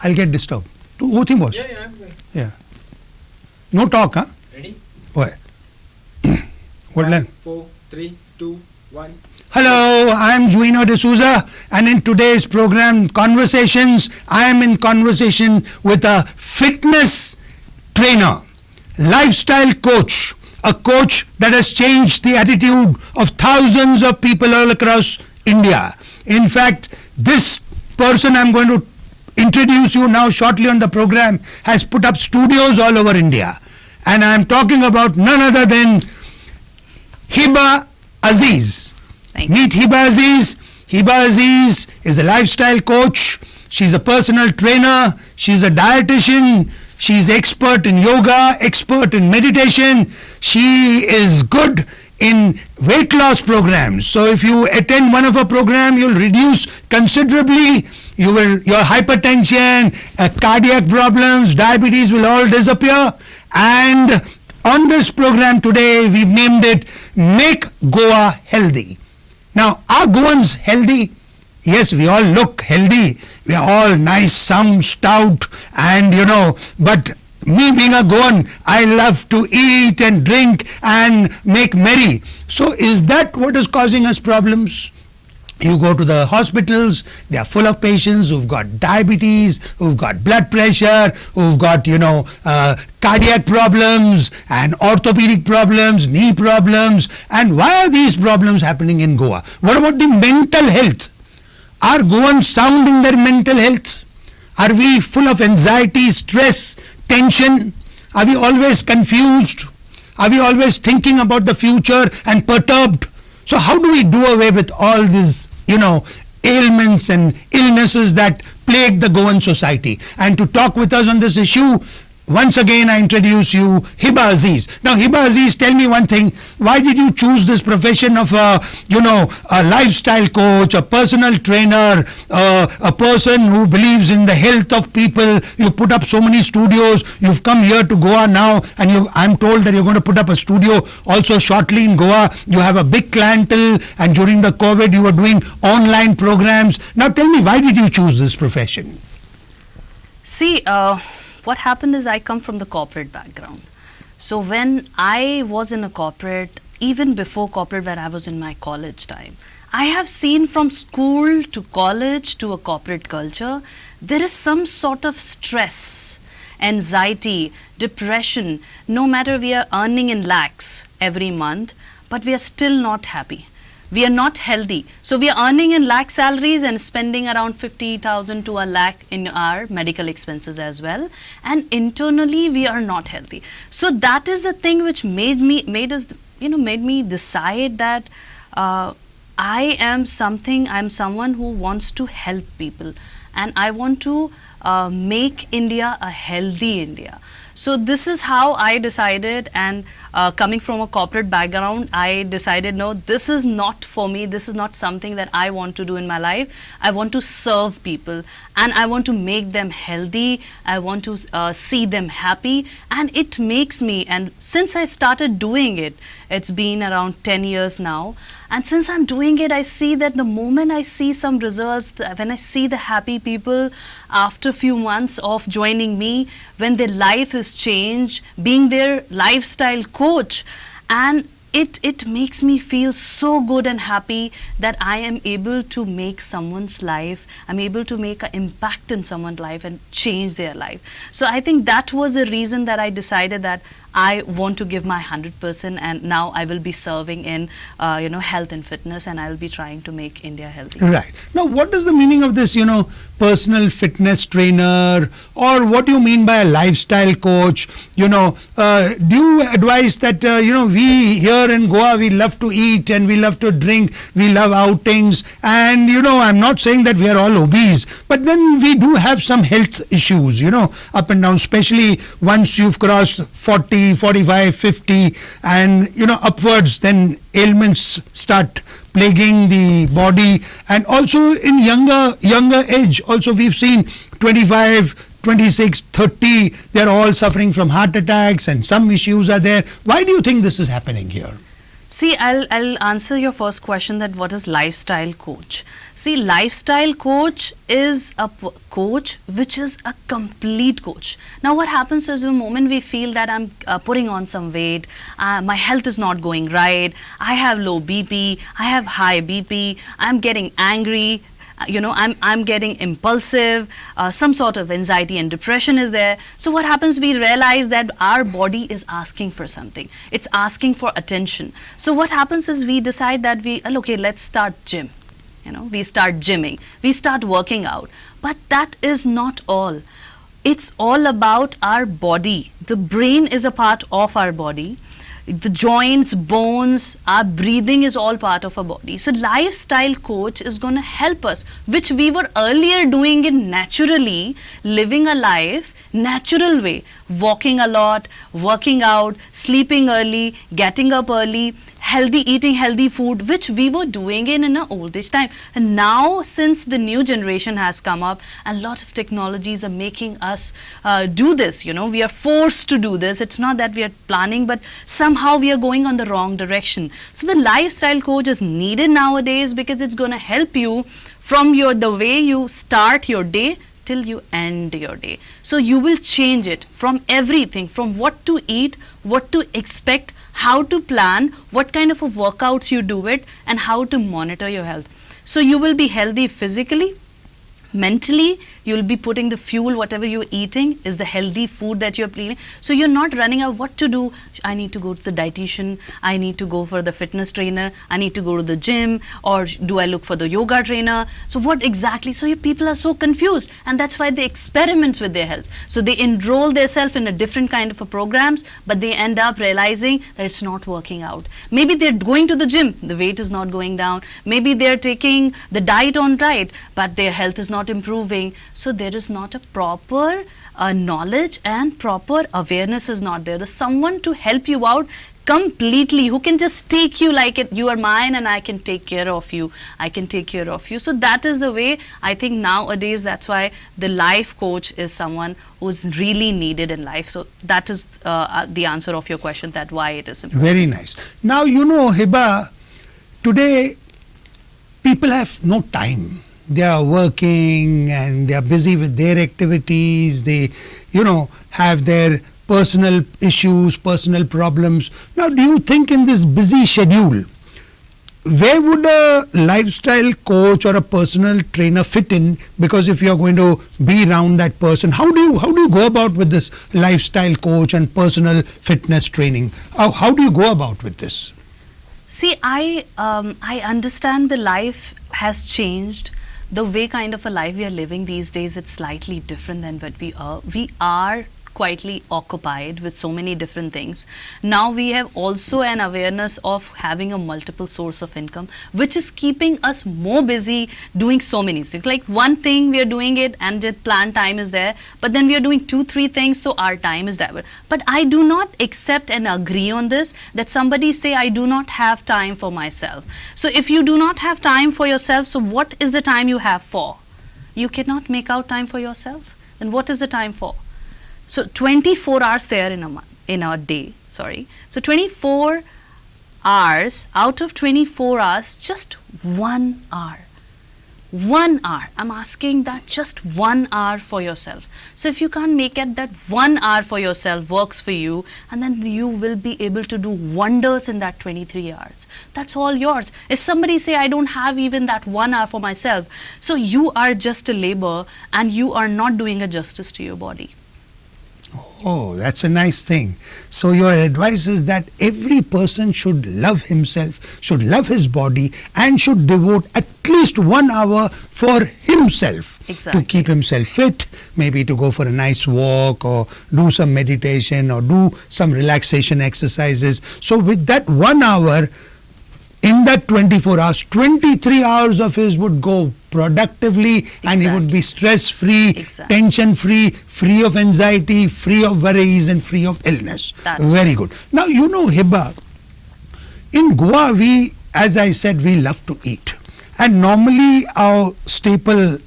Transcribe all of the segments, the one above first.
I'll get disturbed. Wo thi boss? Yeah, I'm going. Yeah. No talk, huh? Ready? What? What then? 4, 3, 2, 1. Hello, I'm Juino D'Souza, and in today's program, Conversations, I am in conversation with a fitness trainer, lifestyle coach, a coach that has changed the attitude of thousands of people all across India. In fact, this person I'm going to introduce you now shortly on the program has put up studios all over India. And I'm talking about none other than Hiba Aziz. Meet Hiba Aziz. Hiba Aziz is a lifestyle coach. She's a personal trainer. She's a dietitian. She's expert in yoga, expert in meditation. She is good in weight loss programs. So if you attend one of her program, you'll reduce considerably. Your hypertension, cardiac problems, diabetes will all disappear. And on this program today, we've named it Make Goa Healthy. Now, are Goans healthy? Yes, we all look healthy. We are all nice, some stout, and but me being a Goan, I love to eat and drink and make merry. So is that what is causing us problems? You go to the hospitals, they are full of patients who've got diabetes, who've got blood pressure, who've got, cardiac problems and orthopedic problems, knee problems. And why are these problems happening in Goa? What about the mental health? Are Goans sound in their mental health? Are we full of anxiety, stress, tension? Are we always confused? Are we always thinking about the future and perturbed? So how do we do away with all these, ailments and illnesses that plague the Goan society? And to talk with us on this issue, once again I introduce you Hiba Aziz. Now Hiba Aziz, tell me one thing. Why did you choose this profession of a lifestyle coach, a personal trainer, a person who believes in the health of people? You put up so many studios. You've come here to Goa now, and I'm told that you're going to put up a studio also shortly in Goa. You have a big clientele, and during the COVID you were doing online programs. Now tell me, why did you choose this profession? See, what happened is I come from the corporate background. So when I was in a corporate, even before corporate, when I was in my college time, I have seen from school to college to a corporate culture, there is some sort of stress, anxiety, depression. No matter we are earning in lakhs every month, but we are still not happy. We are not healthy. So we are earning in lakh salaries and spending around 50,000 to a lakh in our medical expenses as well. And internally we are not healthy. So that is the thing which made me decide that I'm someone who wants to help people, and I want to make India a healthy India. So this is how I decided, and coming from a corporate background, I decided, no, this is not for me. This is not something that I want to do in my life. I want to serve people, and I want to make them healthy. I want to see them happy, and it makes me, and since I started doing it, it's been around 10 years now. And since I'm doing it, I see that the moment I see some results, when I see the happy people after a few months of joining me, when their life is changed, being their lifestyle coach, and it makes me feel so good and happy that I am able to make someone's life, I'm able to make an impact in someone's life and change their life. So I think that was the reason that I decided that I want to give my 100%, and now I will be serving in health and fitness, and I will be trying to make India healthy. Right. Now what is the meaning of this, personal fitness trainer, or what do you mean by a lifestyle coach? Do you advise that, we here in Goa, we love to eat and we love to drink, we love outings, and I'm not saying that we are all obese, but then we do have some health issues, up and down, especially once you've crossed 40, 45, 50 and upwards, then ailments start plaguing the body. And also in younger age, also we've seen 25, 26, 30, they're all suffering from heart attacks and some issues are there. Why do you think this is happening here? See, I'll answer your first question, that what is lifestyle coach. See, lifestyle coach is a coach which is a complete coach. Now what happens is the moment we feel that I'm putting on some weight, my health is not going right, I have low BP, I have high BP, I'm getting angry, I'm getting impulsive, some sort of anxiety and depression is there. So what happens, we realize that our body is asking for something. It's asking for attention. So what happens is we decide that okay, let's start gym. We start gymming, we start working out. But that is not all. It's all about our body. The brain is a part of our body. The joints, bones, our breathing is all part of our body. So lifestyle coach is going to help us, which we were earlier doing it naturally, living a life natural way, walking a lot, working out, sleeping early, getting up early, eating healthy food, which we were doing in our oldish time. And now, since the new generation has come up, a lot of technologies are making us do this. We are forced to do this. It's not that we are planning, but somehow we are going on the wrong direction. So the lifestyle coach is needed nowadays, because it's going to help you from the way you start your day till you end your day. So you will change it from everything, from what to eat, what to expect, how to plan, what kind of workouts you do it, and how to monitor your health. So you will be healthy physically, mentally. You'll be putting the fuel, whatever you're eating is the healthy food that you're eating. So you're not running out what to do. I need to go to the dietitian, I need to go for the fitness trainer, I need to go to the gym, or do I look for the yoga trainer? So what exactly? So your people are so confused, and that's why they experiment with their health. So they enroll themselves in a different kind of programs, but they end up realizing that it's not working out. Maybe they're going to the gym, the weight is not going down. Maybe they're taking the diet on right, but their health is not improving. So there is not a proper knowledge and proper awareness is not there. There's someone to help you out completely, who can just take you like you are mine, and I can take care of you. So that is the way I think nowadays. That's why the life coach is someone who's really needed in life. So that is the answer of your question, that why it is important. Very nice. Now, Hiba, today people have no time. They are working and they are busy with their activities. They, have their personal issues, personal problems. Now, do you think in this busy schedule, where would a lifestyle coach or a personal trainer fit in? Because if you are going to be around that person, how do you go about with this lifestyle coach and personal fitness training? How do you go about with this? See, I understand the life has changed. The way kind of a life we are living these days, it's slightly different than what we are. We are quietly occupied with so many different things. Now we have also an awareness of having a multiple source of income, which is keeping us more busy doing so many things. Like one thing we are doing it and the planned time is there, but then we are doing 2-3 things, so our time is diverted. But I do not accept and agree on this, that somebody say I do not have time for myself. So if you do not have time for yourself, so what is the time you have for? You cannot make out time for yourself. Then what is the time for? So 24 hours there in a day. So 24 hours, out of 24 hours, just 1 hour. 1 hour. I'm asking that just 1 hour for yourself. So if you can't make it that 1 hour for yourself works for you, and then you will be able to do wonders in that 23 hours. That's all yours. If somebody say I don't have even that 1 hour for myself, so you are just a labor and you are not doing a justice to your body. Oh, that's a nice thing. So your advice is that every person should love himself, should love his body, and should devote at least 1 hour for himself. Exactly. To keep himself fit, maybe to go for a nice walk or do some meditation or do some relaxation exercises. So with that 1 hour, in that 24 hours, 23 hours of his would go productively, and he would be stress-free, tension-free, free of anxiety, free of worries, and free of illness. That's very good. Now, Hiba, in Goa, as I said, we love to eat. And normally our staple,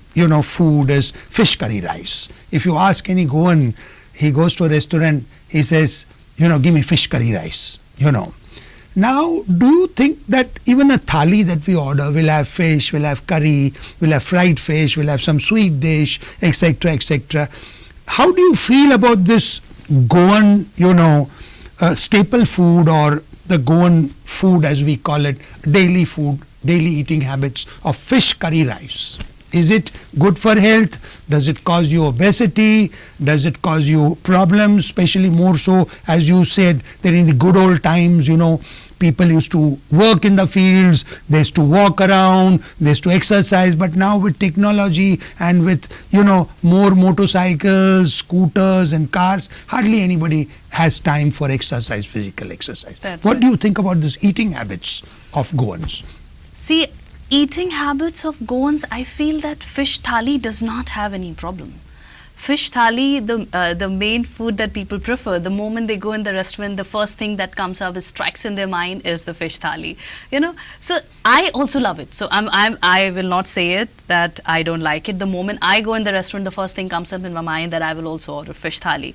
food is fish curry rice. If you ask any Goan, he goes to a restaurant, he says, give me fish curry rice, Now, do you think that even a thali that we order will have fish, will have curry, will have fried fish, will have some sweet dish, etc., etc.? How do you feel about this Goan, staple food, or the Goan food as we call it, daily food, daily eating habits of fish curry rice? Is it good for health? Does it cause you obesity? Does it cause you problems? Especially more so, as you said, that in the good old times, people used to work in the fields, they used to walk around, they used to exercise. But now with technology and with, more motorcycles, scooters and cars, hardly anybody has time for exercise, physical exercise. What do you think about this eating habits of Goans? See, eating habits of Goans, I feel that fish thali does not have any problem. Fish thali, the main food that people prefer, the moment they go in the restaurant, the first thing that comes up, strikes in their mind, is the fish thali. So I also love it. So I will not say it that I don't like it. The moment I go in the restaurant, the first thing comes up in my mind that I will also order fish thali.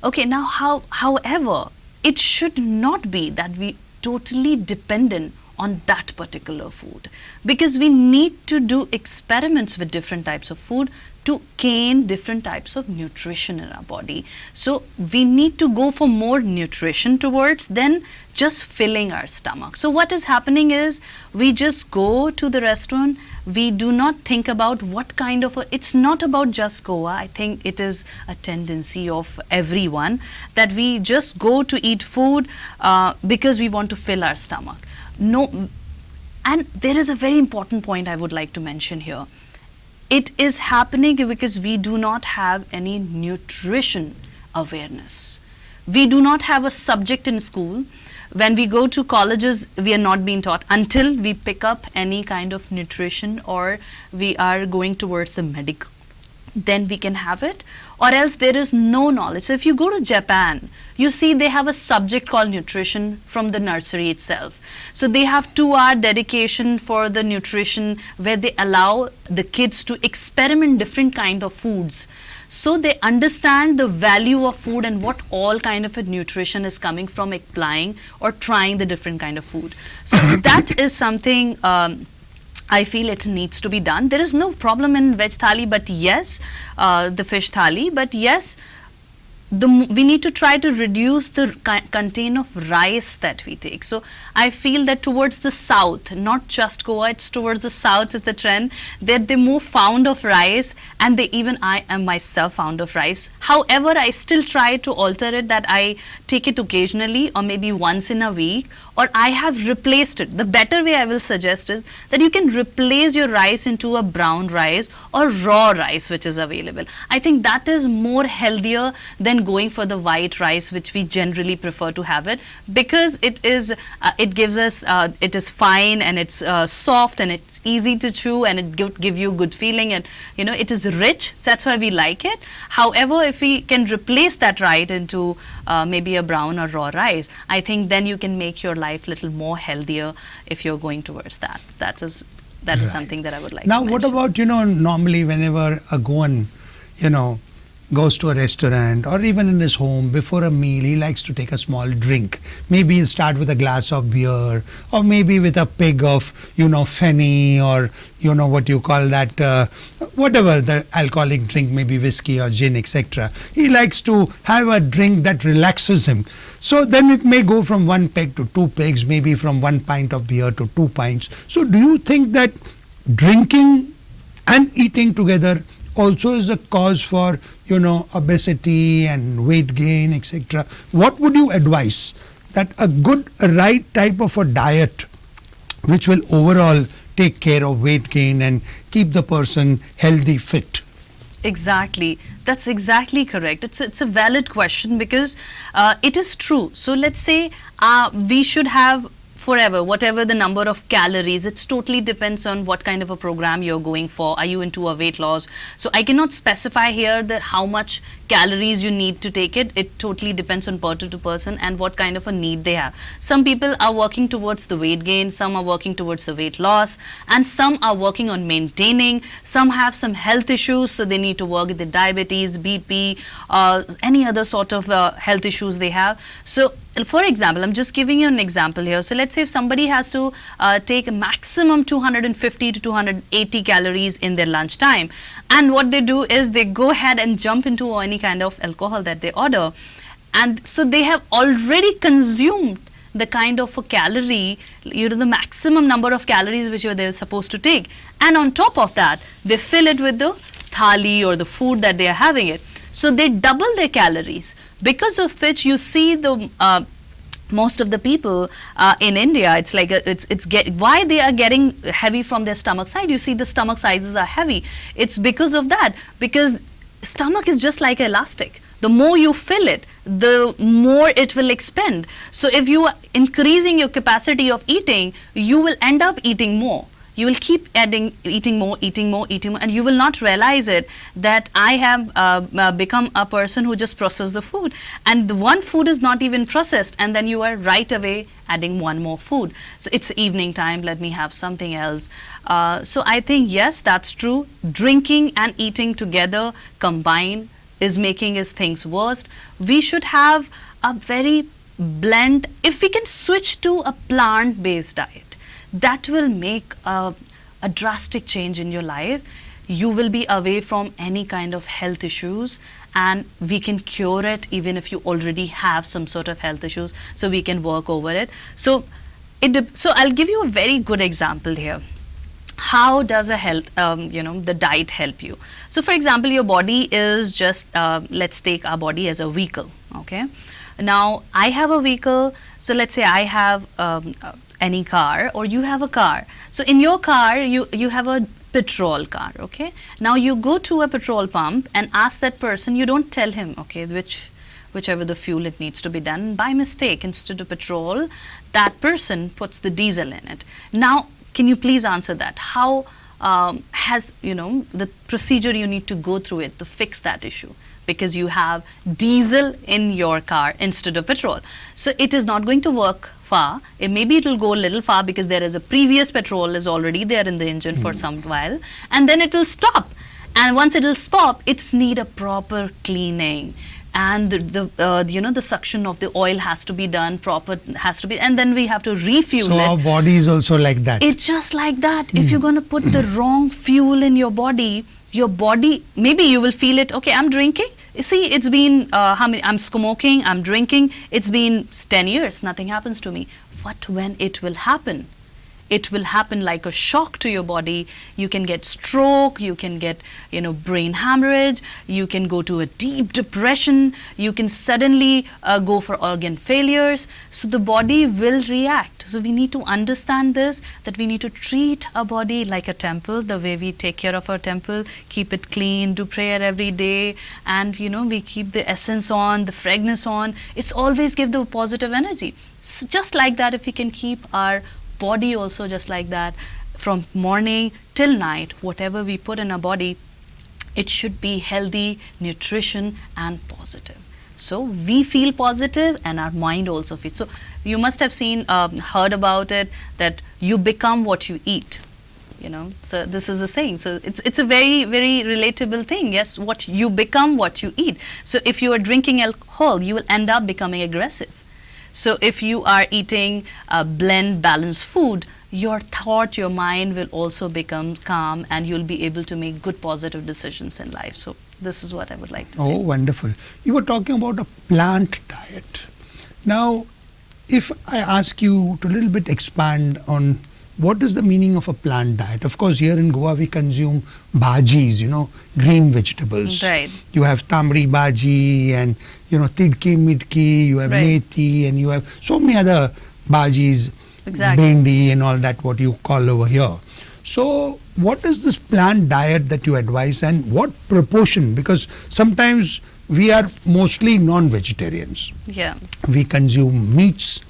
Okay, now however, it should not be that we totally dependent on that particular food, because we need to do experiments with different types of food to gain different types of nutrition in our body. So we need to go for more nutrition towards than just filling our stomach. So what is happening is we just go to the restaurant, we do not think about what kind of it's not about just Goa. I think it is a tendency of everyone that we just go to eat food because we want to fill our stomach. No, and there is a very important point I would like to mention here. It is happening because we do not have any nutrition awareness. We do not have a subject in school. When we go to colleges, we are not being taught until we pick up any kind of nutrition or we are going towards the medical. Then we can have it, or else there is no knowledge. So if you go to Japan, you see they have a subject called nutrition from the nursery itself. So they have 2-hour dedication for the nutrition where they allow the kids to experiment different kind of foods. So they understand the value of food and what all kind of a nutrition is coming from applying or trying the different kind of food. So that is something I feel it needs to be done. There is no problem in veg thali, but yes, the fish thali, but yes, we need to try to reduce the content of rice that we take. So I feel that towards the south, not just Goa, it's towards the south is the trend, that they're more fond of rice, and I am myself fond of rice. However, I still try to alter it, that I take it occasionally or maybe once in a week, or I have replaced it. The better way I will suggest is that you can replace your rice into a brown rice or raw rice which is available. I think that is more healthier than going for the white rice which we generally prefer to have it, because it gives us it is fine and it's soft and it's easy to chew and it give you good feeling, and it is rich. That's why we like it. However, if we can replace that right into maybe a brown or raw rice, I think then you can make your life little more healthier if you're going towards that. That is something that I would like now to what mention. about normally whenever a Goan goes to a restaurant or even in his home, before a meal he likes to take a small drink. Maybe he'll start with a glass of beer, or maybe with a peg of fenny, or what you call that, whatever the alcoholic drink, maybe whiskey or gin, etc. He likes to have a drink that relaxes him. So then it may go from 1 peg to 2 pegs, maybe from 1 pint of beer to 2 pints. So do you think that drinking and eating together also is a cause for obesity and weight gain, etc.? What would you advise that a right type of a diet which will overall take care of weight gain and keep the person healthy, fit? Exactly. That's exactly correct. It's a valid question, because it is true. So let's say we should have forever, whatever the number of calories. It totally depends on what kind of a program you're going for. Are you into a weight loss? So I cannot specify here that how much calories you need to take it. It totally depends on person to person and what kind of a need they have. Some people are working towards the weight gain, some are working towards the weight loss, and some are working on maintaining. Some have some health issues, so they need to work with the diabetes, BP, any other sort of health issues they have. So for example, I'm just giving you an example here. So let's say if somebody has to take a maximum 250 to 280 calories in their lunch time, and what they do is they go ahead and jump into any kind of alcohol that they order, and so they have already consumed the kind of a calorie, the maximum number of calories which they're supposed to take, and on top of that they fill it with the thali or the food that they are having it. So they double their calories, because of which you see the most of the people in India, it's like why they are getting heavy from their stomach side. You see the stomach sizes are heavy. It's because of that, because stomach is just like elastic. The more you fill it, the more it will expand. So if you are increasing your capacity of eating, you will end up eating more. You will keep eating more, and you will not realize it that I have become a person who just processes the food, and the one food is not even processed, and then you are right away adding one more food. So it's evening time, let me have something else. So I think yes, that's true. Drinking and eating together combined is making his things worse. We should have a very blend. If we can switch to a plant-based diet, that will make a drastic change in your life. You will be away from any kind of health issues, and we can cure it even if you already have some sort of health issues, so we can work over it. So I'll give you a very good example here. How does the diet help you? So for example, your body is just, let's take our body as a vehicle, okay? Now I have a vehicle, so let's say I have any car, or you have a car. So in your car, you have a petrol car, okay? Now you go to a petrol pump and ask that person, you don't tell him, okay, whichever the fuel it needs to be done. By mistake, instead of petrol, that person puts the diesel in it. Now, can you please answer that? How has, the procedure you need to go through it to fix that issue? Because you have diesel in your car instead of petrol. So it is not going to work far. Maybe it will go a little far because there is a previous petrol is already there in the engine for some while, and then it will stop. And once it will stop, it's need a proper cleaning, and the suction of the oil has to be done proper, and then we have to refuel it. So our body is also like that. It's just like that. If you're going to put the wrong fuel in your body, maybe you will feel it, okay, I'm drinking. See, it's been, I'm smoking, I'm drinking, it's been 10 years, nothing happens to me. What when it will happen? It will happen like a shock to your body. You can get stroke, you can get, brain hemorrhage, you can go to a deep depression, you can suddenly go for organ failures. So the body will react. So we need to understand this, that we need to treat our body like a temple, the way we take care of our temple, keep it clean, do prayer every day, and we keep the essence on, the fragrance on. It's always give the positive energy. So just like that, if we can keep our body also just like that, from morning till night, whatever we put in our body, it should be healthy, nutrition and positive. So we feel positive and our mind also feels. So you must have heard about it, that you become what you eat. So this is the saying. So it's a very, very relatable thing. Yes, what you become, what you eat. So if you are drinking alcohol, you will end up becoming aggressive. So if you are eating blend balanced food, your thought, your mind will also become calm, and you'll be able to make good positive decisions in life. So this is what I would like to say. Oh, wonderful. You were talking about a plant diet. Now, if I ask you to a little bit expand on what is the meaning of a plant diet? Of course, here in Goa, we consume bhajis, green vegetables. Right. You have tamri bhaji and, tidki midki, you have methi, and you have so many other bhajis, exactly, bhendi and all that, what you call over here. So what is this plant diet that you advise, and what proportion? Because sometimes we are mostly non-vegetarians. Yeah. We consume meats,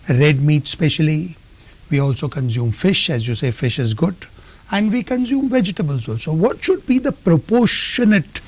red meat especially, We also consume fish, as you say, fish is good, and we consume vegetables also. What should be the proportionate,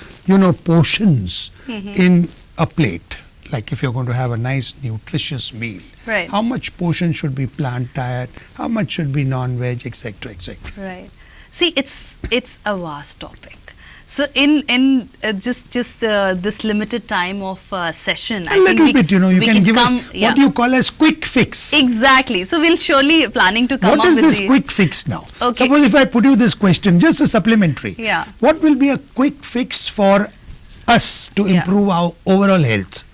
portions in a plate? Like if you're going to have a nice nutritious meal, Right. how much portion should be plant diet, how much should be non-veg, etc., etc. Right. See, it's a vast topic. So in just this limited time of session, A little bit, you we can give us yeah. what you call as quick fix. Exactly. So we'll surely planning to come What up is with this the quick fix now? Okay. Suppose if I put you this question, just a supplementary. Yeah. What will be a quick fix for us to Yeah. improve our overall health?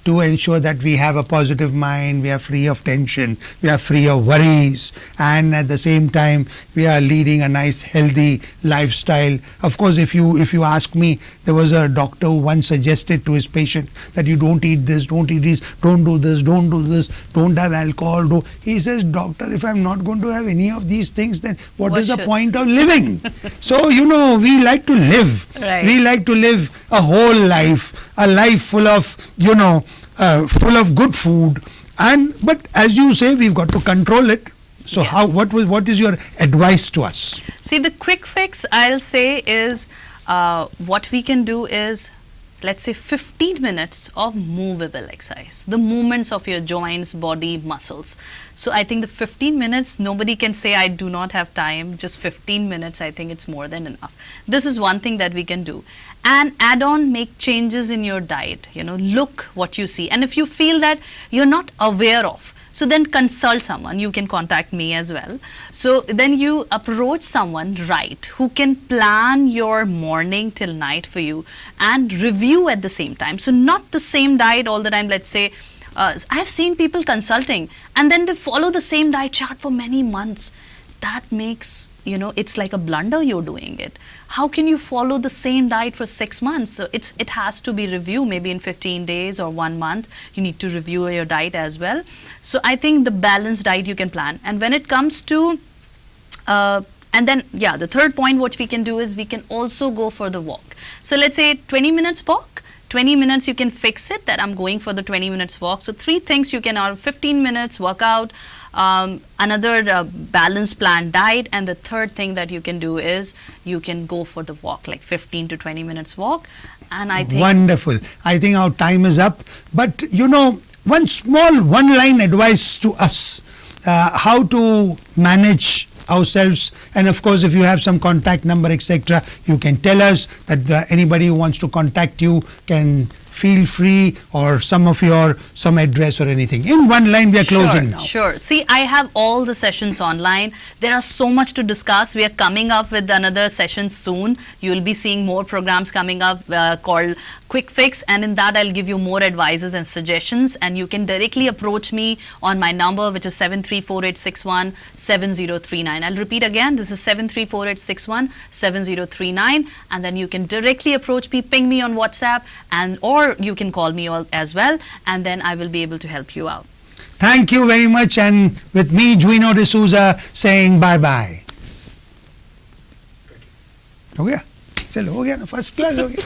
To ensure that we have a positive mind, we are free of tension, we are free of worries, and at the same time we are leading a nice healthy lifestyle. Of course, if you ask me, there was a doctor who once suggested to his patient that you don't eat this, don't eat this, don't do this, don't have alcohol. He says, doctor, if I'm not going to have any of these things, then what is the should- point of living? So, we like to live. Right. We like to live a whole life, a life full of, full of good food, but as you say, we've got to control it. So Yeah. what is your advice to us? See, the quick fix I'll say is what we can do is, let's say 15 minutes of movable exercise, the movements of your joints, body, muscles. So I think the 15 minutes, nobody can say I do not have time. Just 15 minutes, I think it's more than enough. This is one thing that we can do. And add on, make changes in your diet, look what you see. And if you feel that you're not aware of, so then consult someone. You can contact me as well. So then you approach someone, right, who can plan your morning till night for you and review at the same time. So not the same diet all the time. Let's say I've seen people consulting and then they follow the same diet chart for many months. That makes, it's like a blunder you're doing it. How can you follow the same diet for 6 months? So it has to be reviewed maybe in 15 days or 1 month. You need to review your diet as well. So I think the balanced diet you can plan. And when it comes to, the third point what we can do is we can also go for the walk. So let's say 20 minutes walk. 20 minutes you can fix it that I'm going for the 20 minutes walk. So 3 things you can, 15 minutes workout, another balanced planned diet, and the third thing that you can do is you can go for the walk, like 15 to 20 minutes walk. And I think Wonderful. I think our time is up. But one small one-line advice to us, how to manage ourselves, and of course if you have some contact number, etc., you can tell us that anybody who wants to contact you can feel free, or some address or anything. In one line, we are closing now. Sure. See, I have all the sessions online. There are so much to discuss. We are coming up with another session soon. You will be seeing more programs coming up called Quick Fix, and in that I'll give you more advices and suggestions, and you can directly approach me on my number, which is 7348617039. I'll repeat again, this is 7348617039, and then you can directly approach me, ping me on WhatsApp, or you can call me as well, and then I will be able to help you out. Thank you very much, and with me, Gino D'Souza, saying bye-bye. हो गया? चलो हो गया ना, first class हो गया.